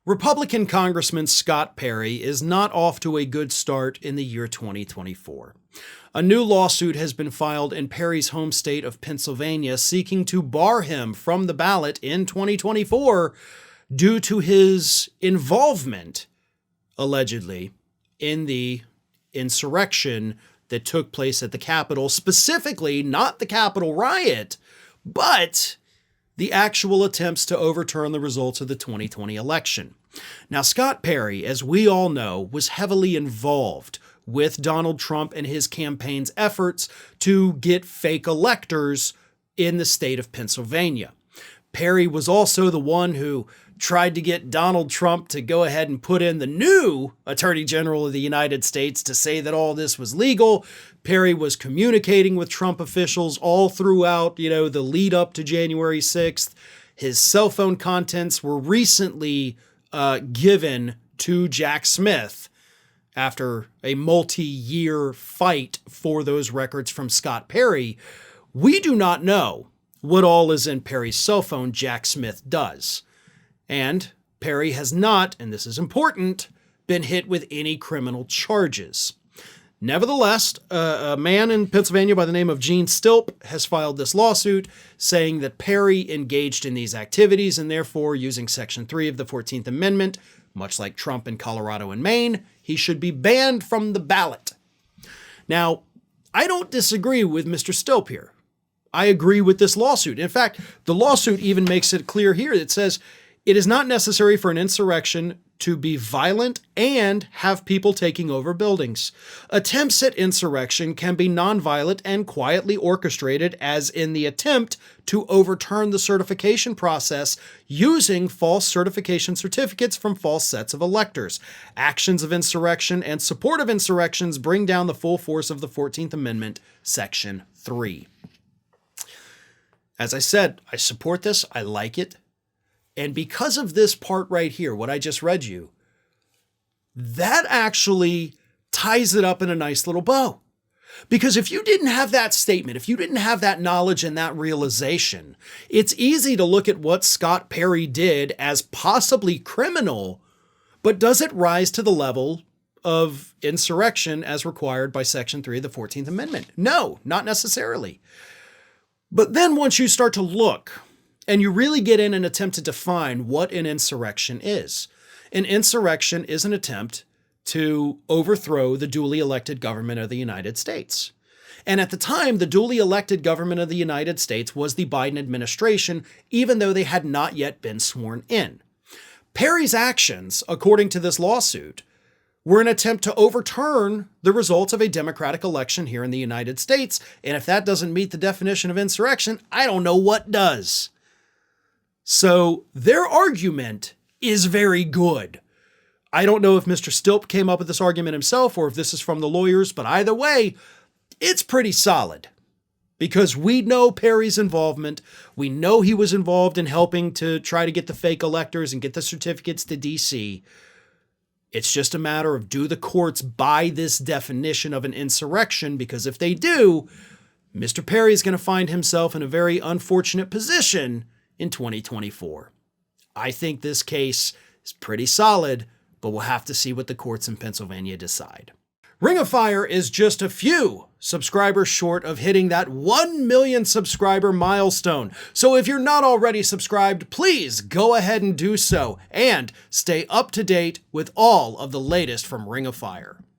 Republican Congressman Scott Perry is not off to a good start in the year 2024. A new lawsuit has been filed in Perry's home state of Pennsylvania seeking to bar him from the ballot in 2024 due to his involvement, allegedly, in the insurrection that took place at the Capitol, specifically not the Capitol riot, but the actual attempts to overturn the results of the 2020 election. Now, Scott Perry, as we all know, was heavily involved with Donald Trump and his campaign's efforts to get fake electors in the state of Pennsylvania. Perry was also the one who tried to get Donald Trump to go ahead and put in the new Attorney General of the United States to say that all this was legal. Perry was communicating with Trump officials all throughout, the lead up to January 6th. His cell phone contents were recently given to Jack Smith after a multi-year fight for those records from Scott Perry. We do not know what all is in Perry's cell phone. Jack Smith does. And Perry has not, and this is important, been hit with any criminal charges. Nevertheless, a man in Pennsylvania by the name of Gene Stilp has filed this lawsuit saying that Perry engaged in these activities and therefore, using Section 3 of the 14th Amendment, much like Trump in Colorado and Maine, he should be banned from the ballot. Now, I don't disagree with Mr. Stilp here. I agree with this lawsuit. In fact, the lawsuit even makes it clear here. It says, it is not necessary for an insurrection to be violent and have people taking over buildings. Attempts at insurrection can be nonviolent and quietly orchestrated, as in the attempt to overturn the certification process using false certification certificates from false sets of electors. Actions of insurrection and support of insurrections bring down the full force of the 14th Amendment, Section 3. As I said, I support this. I like it. And because of this part right here, what I just read you, that actually ties it up in a nice little bow. Because if you didn't have that statement, if you didn't have that knowledge and that realization, it's easy to look at what Scott Perry did as possibly criminal, but does it rise to the level of insurrection as required by Section 3 of the 14th Amendment? No, not necessarily. But then once you start to look, and you really get in and attempt to define what an insurrection is. An insurrection is an attempt to overthrow the duly elected government of the United States. And at the time, the duly elected government of the United States was the Biden administration, even though they had not yet been sworn in. Perry's actions, according to this lawsuit, were an attempt to overturn the results of a democratic election here in the United States. And if that doesn't meet the definition of insurrection, I don't know what does. So their argument is very good. I don't know if Mr. Stilp came up with this argument himself or if this is from the lawyers, but either way, it's pretty solid. Because we know Perry's involvement. We know he was involved in helping to try to get the fake electors and get the certificates to D.C. It's just a matter of, do the courts buy this definition of an insurrection? Because if they do, Mr. Perry is going to find himself in a very unfortunate position in 2024. I think this case is pretty solid, but we'll have to see what the courts in Pennsylvania decide. Ring of Fire is just a few subscribers short of hitting that 1 million subscriber milestone. So if you're not already subscribed, please go ahead and do so and stay up to date with all of the latest from Ring of Fire.